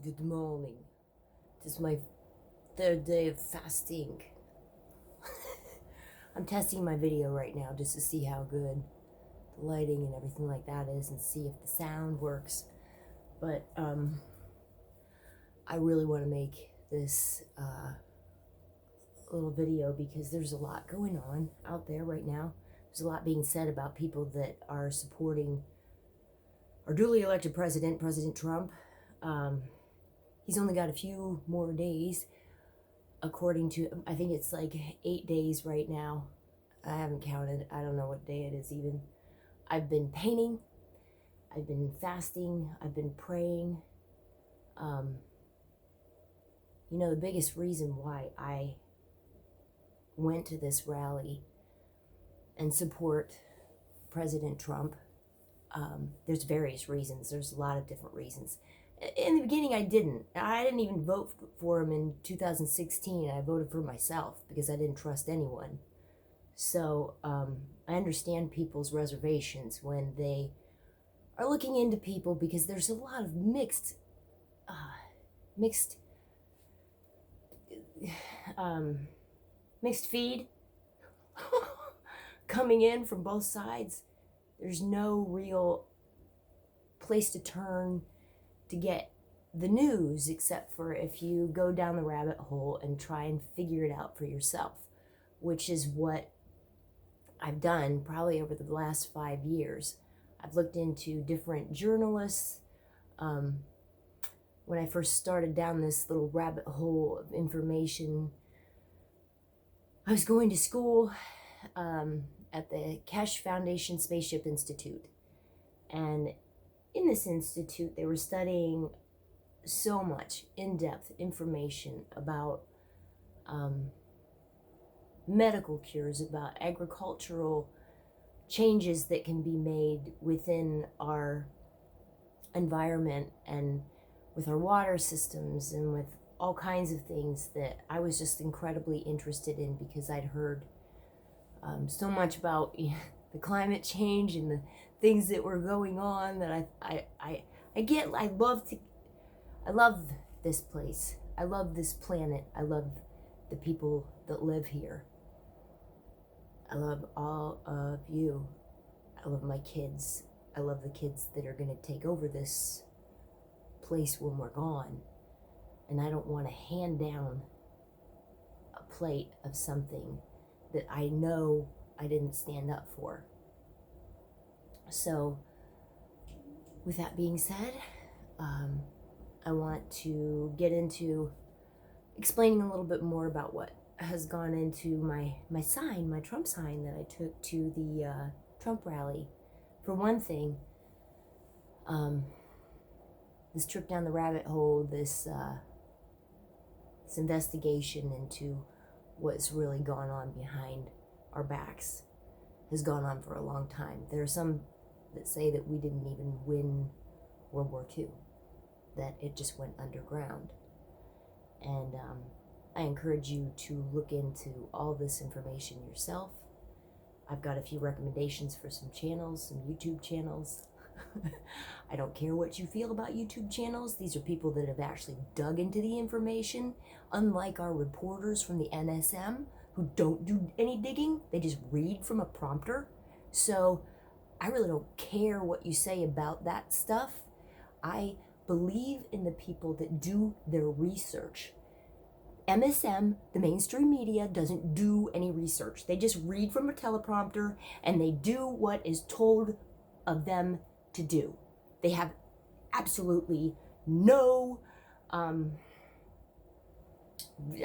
Good morning. This is my third day of fasting. I'm testing my video right now just to see how good the lighting and everything like that is and see if the sound works. But I really want to make this little video because there's a lot going on out there right now. There's a lot being said about people that are supporting our duly elected president, President Trump. He's only got a few more days, according to, I think it's like 8 days right now. I haven't counted. I don't know what day it is even. I've been painting. I've been fasting. I've been praying. You know, the biggest reason why I went to this rally and support President Trump, there's various reasons. There's a lot of different reasons. In the beginning, I didn't even vote for him in 2016. I voted for myself because I didn't trust anyone. So I understand people's reservations when they are looking into people, because there's a lot of mixed feed coming in from both sides. There's no real place to turn to get the news, except for if you go down the rabbit hole and try and figure it out for yourself, which is what I've done probably over the last 5 years. I've looked into different journalists. When I first started down this little rabbit hole of information, I was going to school at the Kesh Foundation Spaceship Institute, and in this institute, they were studying so much in-depth information about medical cures, about agricultural changes that can be made within our environment and with our water systems and with all kinds of things that I was just incredibly interested in, because I'd heard so much about the climate change and the things that were going on that I love this place. I love this planet. I love the people that live here. I love all of you. I love my kids. I love the kids that are going to take over this place when we're gone. And I don't want to hand down a plate of something that I know I didn't stand up for. So, with that being said, I want to get into explaining a little bit more about what has gone into my sign, my Trump sign that I took to the Trump rally. For one thing, this trip down the rabbit hole, this investigation into what's really gone on behind our backs has gone on for a long time. There are some that say that we didn't even win World War II, that it just went underground. And I encourage you to look into all this information yourself. I've got a few recommendations for some channels, some YouTube channels. I don't care what you feel about YouTube channels. These are people that have actually dug into the information, unlike our reporters from the NSM who don't do any digging. They just read from a prompter. So I really don't care what you say about that stuff. I believe in the people that do their research. MSM, the mainstream media, doesn't do any research. They just read from a teleprompter and they do what is told of them to do. They have absolutely no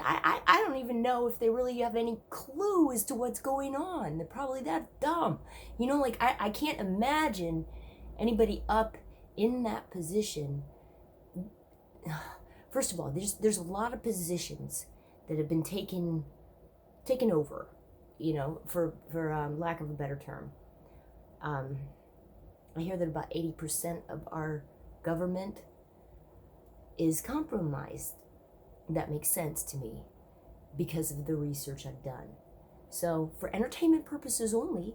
I don't even know if they really have any clue as to what's going on. They're probably that dumb. You know, like I can't imagine anybody up in that position. First of all, there's a lot of positions that have been taken over, you know, for lack of a better term. I hear that about 80% of our government is compromised. That makes sense to me because of the research I've done. So for entertainment purposes only,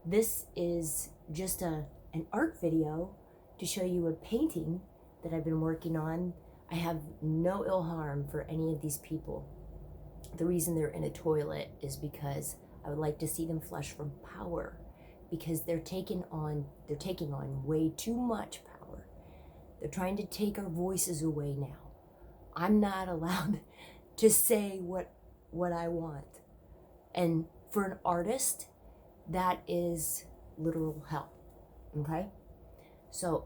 this is just an art video to show you a painting that I've been working on I have no ill harm for any of these people. The reason they're in a toilet is because I would like to see them flush from power, because they're taking on way too much power. They're trying to take our voices away now. I'm not allowed to say what I want. And for an artist, that is literal hell. Okay? So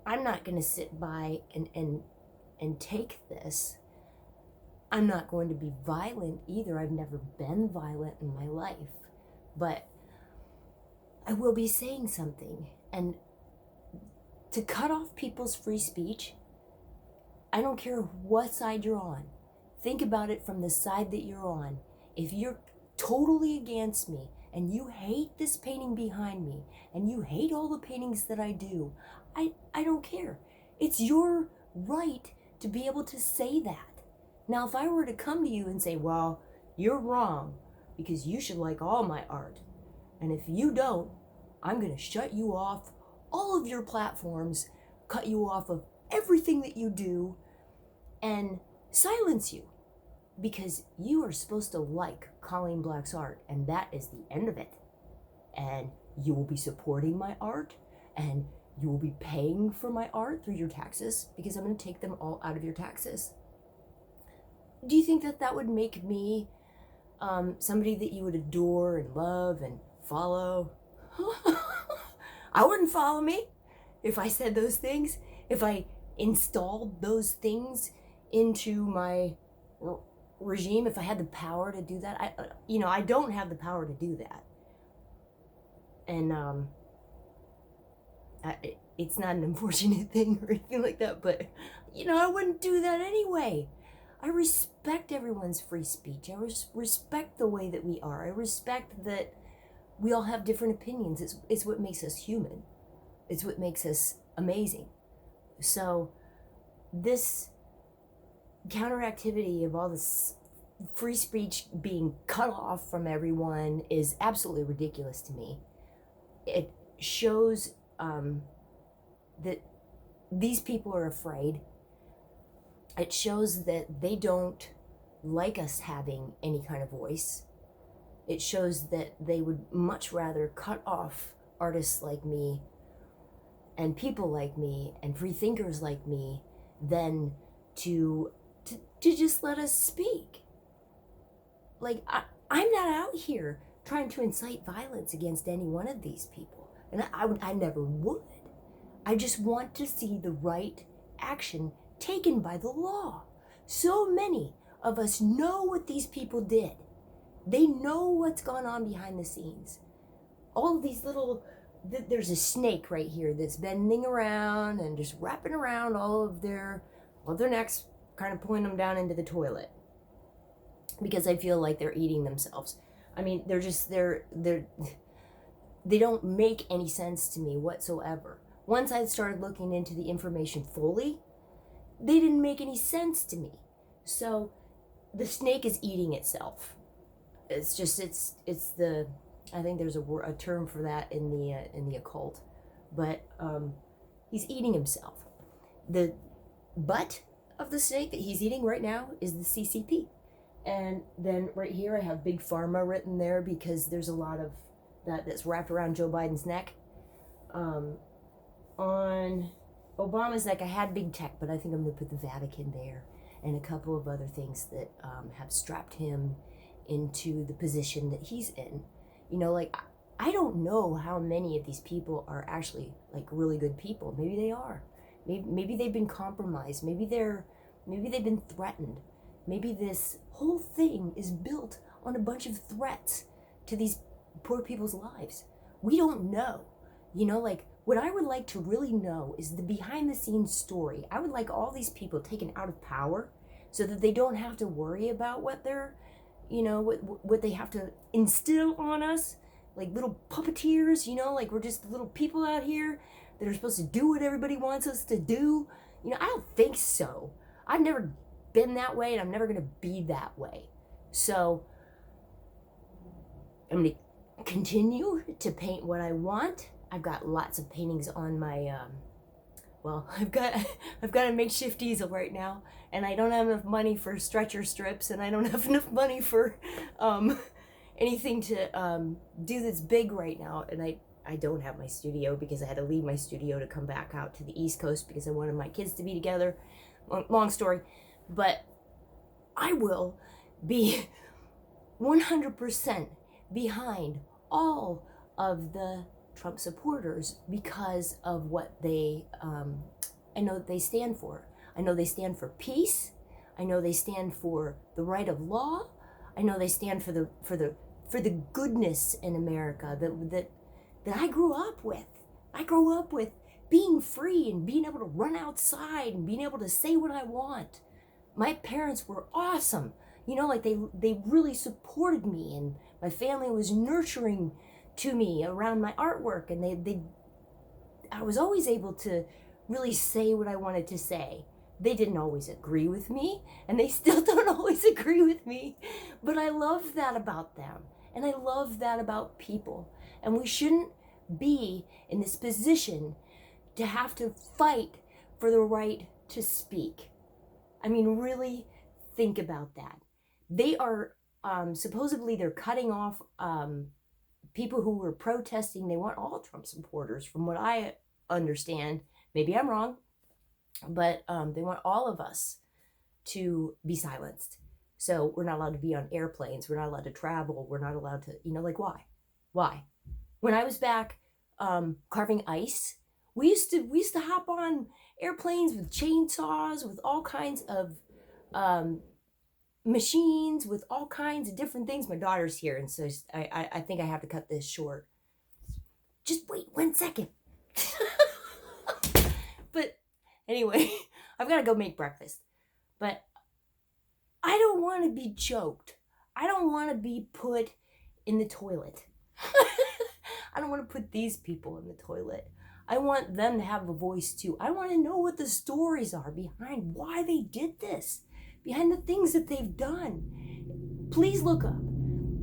I'm not going to sit by and take this. I'm not going to be violent either. I've never been violent in my life. But I will be saying something. And to cut off people's free speech, I don't care what side you're on. Think about it from the side that you're on. If you're totally against me and you hate this painting behind me and you hate all the paintings that I do, I don't care. It's your right to be able to say that. Now, if I were to come to you and say, well, you're wrong because you should like all my art, and if you don't, I'm going to shut you off all of your platforms, cut you off of everything that you do, and silence you, because you are supposed to like Colleen Black's art, and that is the end of it. And you will be supporting my art, and you will be paying for my art through your taxes, because I'm going to take them all out of your taxes. Do you think that would make me somebody that you would adore and love and follow? I wouldn't follow me if I said those things, if I installed those things into my regime, if I had the power to do that. I don't have the power to do that. And it's not an unfortunate thing or anything like that, but I wouldn't do that anyway. I respect everyone's free speech. I respect the way that we are. I respect that we all have different opinions. It's what makes us human. It's what makes us amazing. So this counteractivity of all this free speech being cut off from everyone is absolutely ridiculous to me. It shows that these people are afraid. It shows that they don't like us having any kind of voice. It shows that they would much rather cut off artists like me and people like me and free thinkers like me than to just let us speak. Like, I'm not out here trying to incite violence against any one of these people. And I never would. I just want to see the right action taken by the law. So many of us know what these people did. They know what's gone on behind the scenes. All of these little, there's a snake right here that's bending around and just wrapping around all of their necks, kind of pulling them down into the toilet, because I feel like they're eating themselves. I mean, they don't make any sense to me whatsoever. Once I started looking into the information fully, they didn't make any sense to me. So the snake is eating itself. It's just, I think there's a term for that in the occult, but he's eating himself. The butt of the snake that he's eating right now is the CCP. And then right here I have Big Pharma written there because there's a lot of that's wrapped around Joe Biden's neck. On Obama's neck I had Big Tech, but I think I'm going to put the Vatican there and a couple of other things that have strapped him into the position that he's in. Like, I don't know how many of these people are actually like really good people. Maybe they are. Maybe they've been compromised. Maybe they've been threatened. Maybe this whole thing is built on a bunch of threats to these poor people's lives. We don't know. Like, what I would like to really know is the behind the scenes story. I would like all these people taken out of power so that they don't have to worry about what they're, what they have to instill on us, like little puppeteers, like we're just little people out here that are supposed to do what everybody wants us to do. I don't think so. I've never been that way, and I'm never going to be that way. So I'm going to continue to paint what I want. I've got lots of paintings on my, well, I've got a makeshift easel right now, and I don't have enough money for stretcher strips, and I don't have enough money for anything to do that's big right now. And I don't have my studio because I had to leave my studio to come back out to the East Coast because I wanted my kids to be together. Long story, but I will be 100% behind all of the Trump supporters because of what they, I know they stand for. I know they stand for peace. I know they stand for the right of law. I know they stand for the goodness in America that I grew up with. I grew up with being free and being able to run outside and being able to say what I want. My parents were awesome. You know, like they really supported me, and my family was nurturing to me around my artwork, and I was always able to really say what I wanted to say. They didn't always agree with me, and they still don't always agree with me, but I love that about them, and I love that about people. And we shouldn't be in this position to have to fight for the right to speak. I mean, really think about that. They are supposedly they're cutting off people who were protesting. They want all Trump supporters, from what I understand. Maybe I'm wrong, but they want all of us to be silenced. So we're not allowed to be on airplanes. We're not allowed to travel. We're not allowed to, like, why? Why? When I was back carving ice, we used to hop on airplanes with chainsaws, with all kinds of machines, with all kinds of different things. My daughter's here, and so I think I have to cut this short. Just wait 1 second. But anyway, I've got to go make breakfast. But I don't want to be choked. I don't want to be put in the toilet. I don't want to put these people in the toilet. I want them to have a voice too. I want to know what the stories are behind why they did this, behind the things that they've done. Please look up.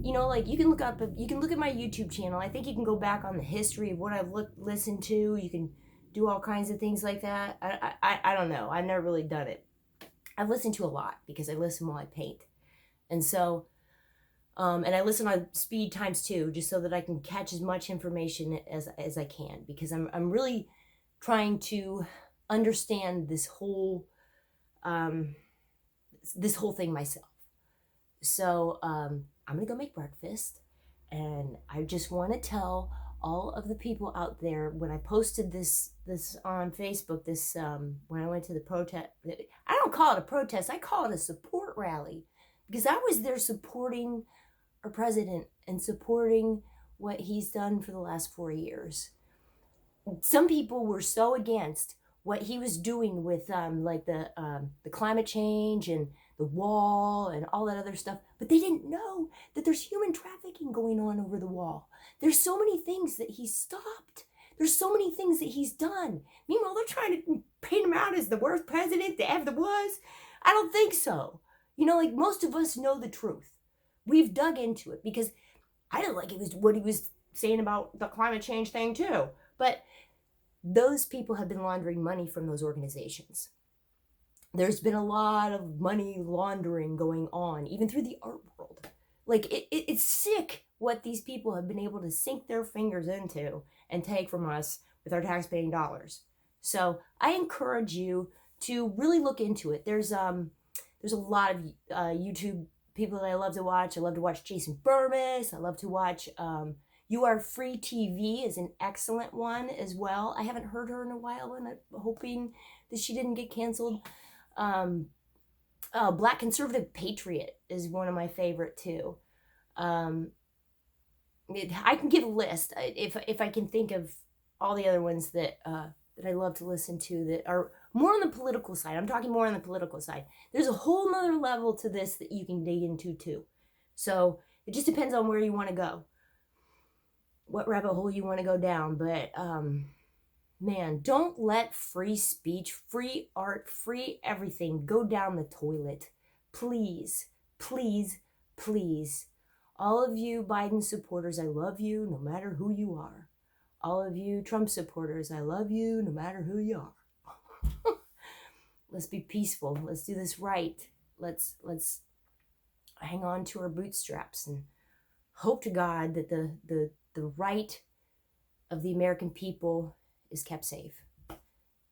Like you can look at my YouTube channel. I think you can go back on the history of what I've listened to. You can do all kinds of things like that. I don't know. I've never really done it. I've listened to a lot because I listen while I paint. And so, and I listen on speed ×2 just so that I can catch as much information as I can, because I'm really trying to understand this whole thing myself. So I'm gonna go make breakfast, and I just want to tell all of the people out there, when I posted this on Facebook, when I went to the protest, I don't call it a protest, I call it a support rally, because I was there supporting our president and supporting what he's done for the last 4 years. Some people were so against what he was doing with the climate change and the wall and all that other stuff, but they didn't know that there's human trafficking going on over the wall. There's so many things that he's stopped. There's so many things that he's done. Meanwhile, they're trying to paint him out as the worst president that ever was. I don't think so. Like most of us know the truth. We've dug into it, because I didn't like what he was saying about the climate change thing too. But those people have been laundering money from those organizations. There's been a lot of money laundering going on, even through the art world. Like, it's sick what these people have been able to sink their fingers into and take from us with our taxpaying dollars. So I encourage you to really look into it. There's a lot of YouTube people that I love to watch. I love to watch Jason Burmis. I love to watch You Are Free TV is an excellent one as well. I haven't heard her in a while, and I'm hoping that she didn't get canceled. Black Conservative Patriot is one of my favorite too. I can give a list if I can think of all the other ones that I love to listen to that are more on the political side. I'm talking more on the political side. There's a whole nother level to this that you can dig into too. So it just depends on where you want to go, what rabbit hole you want to go down. But man, don't let free speech, free art, free everything go down the toilet. Please, please, please. All of you Biden supporters, I love you no matter who you are. All of you Trump supporters, I love you no matter who you are. let's be peaceful. Let's do this right. Let's hang on to our bootstraps and hope to God that the right of the American people is kept safe.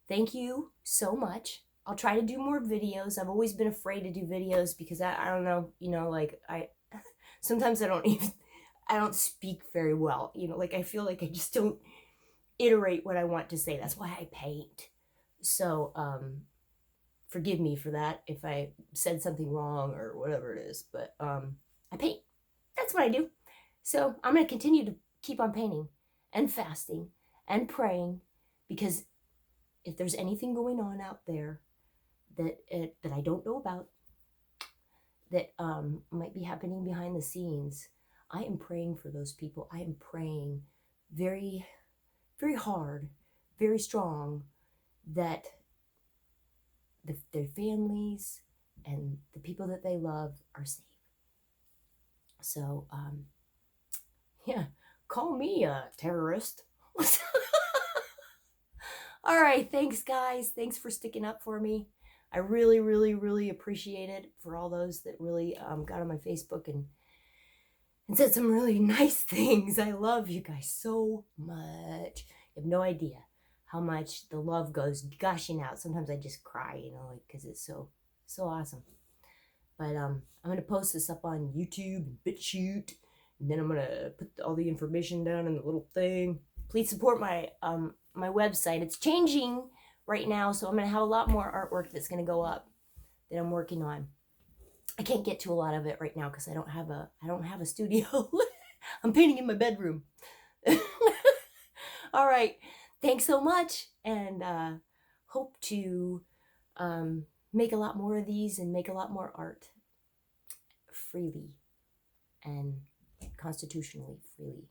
Thank you so much. I'll try to do more videos. I've always been afraid to do videos because I don't know, like sometimes I don't speak very well, like I feel like I just don't iterate what I want to say. That's why I paint. So, forgive me for that if I said something wrong or whatever it is, but I paint. That's what I do. So I'm going to continue to keep on painting and fasting and praying, because if there's anything going on out there that I don't know about, that might be happening behind the scenes, I am praying for those people. I am praying very, very hard, very strong, that their families and the people that they love are safe. So, yeah, call me a terrorist. All right, thanks, guys. Thanks for sticking up for me. I really, really, really appreciate it, for all those that really got on my Facebook and said some really nice things. I love you guys so much. You have no idea how much the love goes gushing out. Sometimes I just cry, because it's so awesome. But I'm going to post this up on YouTube and BitChute, and then I'm going to put all the information down in the little thing. Please support my my website. It's changing right now, so I'm going to have a lot more artwork that's going to go up that I'm working on. I can't get to a lot of it right now because I don't have a studio. I'm painting in my bedroom. All right. Thanks so much, and hope to make a lot more of these and make a lot more art freely and constitutionally freely.